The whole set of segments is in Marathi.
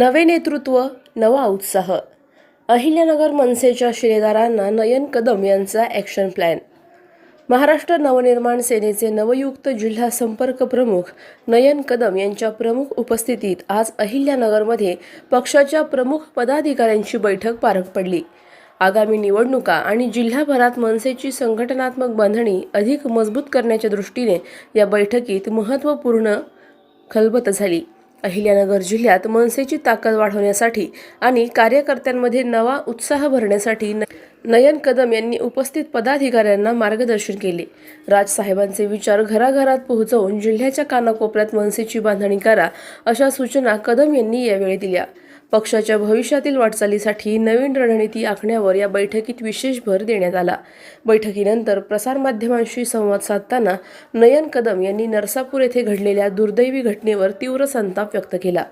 नवे नेतृत्व, नवा उत्साह. अहिल्यानगर मनसेच्या शिलेदारांना नयन कदम यांचा ॲक्शन प्लॅन. महाराष्ट्र नवनिर्माण सेनेचे नवयुक्त जिल्हा संपर्क प्रमुख नयन कदम यांच्या प्रमुख उपस्थितीत आज अहिल्यानगरमध्ये पक्षाच्या प्रमुख पदाधिकाऱ्यांची बैठक पार पडली. आगामी निवडणुका आणि जिल्हाभरात मनसेची संघटनात्मक बांधणी अधिक मजबूत करण्याच्या दृष्टीने या बैठकीत महत्त्वपूर्ण खलबत झाली. अहिल्यानगर जिल्ह्यात मनसेची ताकद वाढवण्यासाठी आणि कार्यकर्त्यांमध्ये नवा उत्साह भरण्यासाठी नयन कदम यांनी उपस्थित पदाधिकाऱ्यांना मार्गदर्शन केले. राजसाहेबांचे विचार घराघरात पोहोचवून जिल्ह्याच्या कानाकोपऱ्यात मनसेची बांधणी करा, अशा सूचना कदम यांनी यावेळी दिल्या. पक्षाच्या भविष्यातील वाटचालीसाठी नवीन रणनीती आखण्यावर या बैठकीत विशेष भर देण्यात आला. बैठकीनंतर प्रसारमाध्यमांशी संवाद साधताना नयन कदम यांनी नरसापूर येथे घडलेल्या दुर्दैवी घटनेवर तीव्र संताप व्यक्त केला.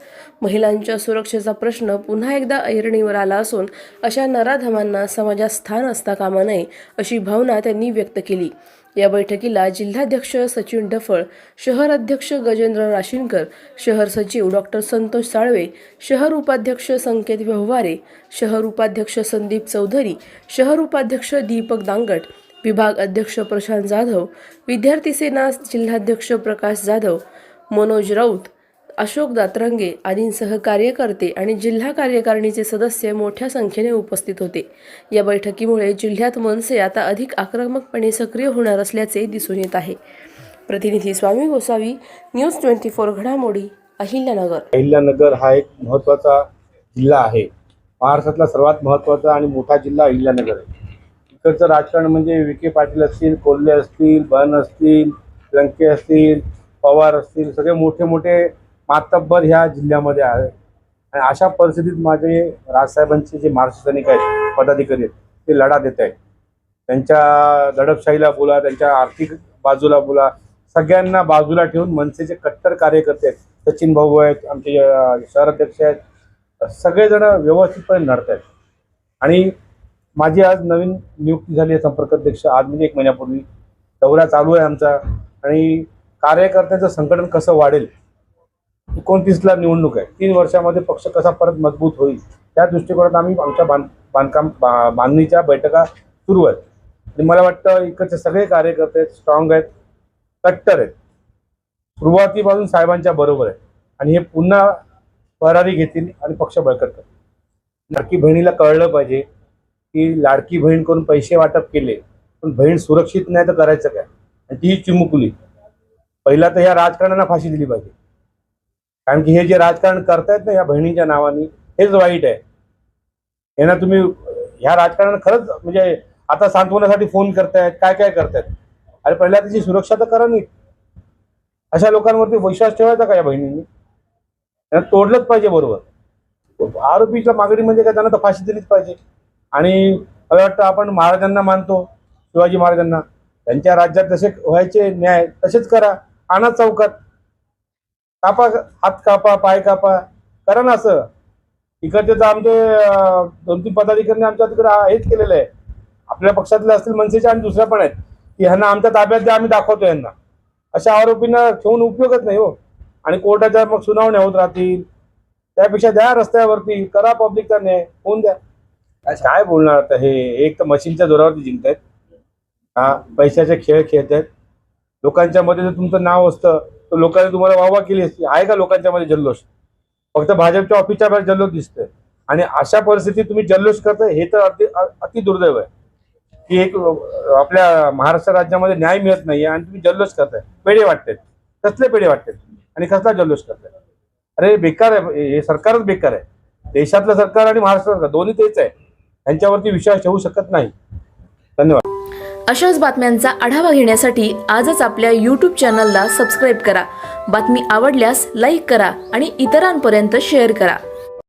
महिलांच्या सुरक्षेचा प्रश्न पुन्हा एकदा ऐरणीवर आला असून अशा नराधमांना समाजात स्थान असता कामा नये, अशी भावना त्यांनी व्यक्त केली. या बैठकीला जिल्हाध्यक्ष सचिन डफळ, शहर अध्यक्ष गजेंद्र राशीनकर, शहर सचिव डॉक्टर संतोष साळवे, शहर उपाध्यक्ष संकेत व्यवहारे, शहर उपाध्यक्ष संदीप चौधरी, शहर उपाध्यक्ष दीपक दांगट, विभाग अध्यक्ष प्रशांत जाधव, विद्यार्थी सेना जिल्हाध्यक्ष प्रकाश जाधव, मनोज राऊत, अशोक दातरंगे आदींसह कार्यकर्ते आणि जिल्हा कार्यकारिणीचे सदस्य मोठ्या संख्येने उपस्थित होते. या बैठकीमुळे जिल्ह्यात मनसे आता अधिक आक्रमकपणे सक्रिय होणार असल्याचे दिसून येत आहे. प्रतिनिधी स्वामी गोसावी, न्यूज 24 घडामोडी, अहिल्यानगर. अहिल्यानगर हा एक महत्त्वाचा जिल्हा आहे. महाराष्ट्रातला सर्वात महत्त्वाचा आणि मोठा जिल्हा अहिल्यानगर आहे. इकडचं राजकारण म्हणजे विखे पाटील असतील, कोल्हे असतील, बन असतील, लंके असतील, पवार असतील, सगळे मोठे मोठे मातब्बर ह्या जिल्ह्यामध्ये आहे. आणि अशा परिस्थितीत माझे राजसाहेबांचे जे महाराष्ट्र सैनिक आहेत, पदाधिकारी आहेत, ते लढा देत आहेत. त्यांच्या दडपशाहीला बोला, त्यांच्या आर्थिक बाजूला बोला, सगळ्यांना बाजूला ठेवून मनसेचे कट्टर कार्यकर्ते आहेत. सचिन भाऊ आहेत, आमचे शहर अध्यक्ष आहेत, सगळेजण व्यवस्थितपणे लढत आहेत. आणि माझी आज नवीन नियुक्ती झाली आहे संपर्क अध्यक्ष, आज म्हणजे 1 महिन्यापूर्वी. दौरा चालू आहे आमचा. आणि कार्यकर्त्यांचं संघटन कसं वाढेल, 29ला निवडणूक आहे, 3 वर्षामध्ये पक्ष कसा परत मजबूत होईल, त्या दृष्टिकोनात आम्ही आमच्या बांधणीच्या बैठका सुरू आहेत. आणि मला वाटतं इकडचे सगळे कार्यकर्ते स्ट्रॉंग आहेत, कट्टर आहेत, सुरुवातीपासून साहेबांच्या बरोबर आहे. आणि हे पुन्हा भरारी घेतील आणि पक्ष बळकट करतील. लाडकी बहिणीला कळलं पाहिजे की लाडकी बहीण करून पैसे वाटप केले, पण बहीण सुरक्षित नाही तर करायचं काय, आणि तीही चिमुकली. पहिला तर ह्या राजकारणाला फाशी दिली पाहिजे. कारण की हे जे राजकारण करतायत ना या बहिणीच्या नावाने, हेच वाईट आहे. यांना तुम्ही ह्या राजकारणाला खरंच म्हणजे आता सांत्वनासाठी फोन करतायत, काय काय करतायत. अरे पहिल्या त्याची सुरक्षा तर करा नाही. अशा लोकांवरती विश्वास ठेवायचा का या बहिणींनी? त्यांना तोडलंच पाहिजे. बरोबर, आरोपीच्या मागणी म्हणजे काय, त्यांना तर फाशी दिलीच पाहिजे. आणि मला वाटतं आपण महाराजांना मानतो, शिवाजी महाराजांना, त्यांच्या राज्यात जसे व्हायचे न्याय तसेच करा. आणा चौकात, कापा, हात कापा, पाय कापा, करा ना असं. इकडचे तर आमचे 2-3 पदाधिकाऱ्यांनी आमच्या तिकडे हेच केलेलं आहे. आपल्या पक्षातले असतील मनसेचे आणि दुसऱ्या पण आहेत की ह्यांना आमच्या ताब्यात द्या, आम्ही दाखवतो यांना. अशा आरोपींना ठेवून उपयोगच नाही हो. आणि कोर्टाच्या मग सुनावण्या होत राहतील. त्यापेक्षा द्या रस्त्यावरती, करा पब्लिकचा न्याय, होऊन द्या. काय बोलणार आता. हे एक तर मशीनच्या जोरावरती जिंकतायत, हा पैशाचे खेळ खेळत आहेत. लोकांच्या मध्ये जर तुमचं नाव असतं तर लोकांनी तुम्हाला वाहवा केली असती. आहे का लोकांच्या मध्ये जल्लोष? फक्त भाजपच्या ऑफिसच्या बाहेर जल्लोष दिसतोय. आणि अशा परिस्थितीत तुम्ही जल्लोष करताय, हे तर अति दुर्दैव आहे की एक आपल्या महाराष्ट्र राज्यामध्ये न्याय मिळत नाहीये आणि तुम्ही जल्लोष करताय. पेढे वाटतात. कसले पेढे वाटतात आणि कसला जल्लोष करताय? अरे बेकार आहे, हे सरकारच बेकार आहे. देशातलं सरकार आणि महाराष्ट्र सरकार दोन्ही तेच आहे. यांच्यावरती विश्वास ठेवू शकत नाही. धन्यवाद. अशाच बातम्यांचा आढावा घेण्यासाठी आजच आपल्या YouTube चॅनलला सबस्क्राईब करा. बातमी आवडल्यास लाईक करा आणि इतरांपर्यंत शेअर करा.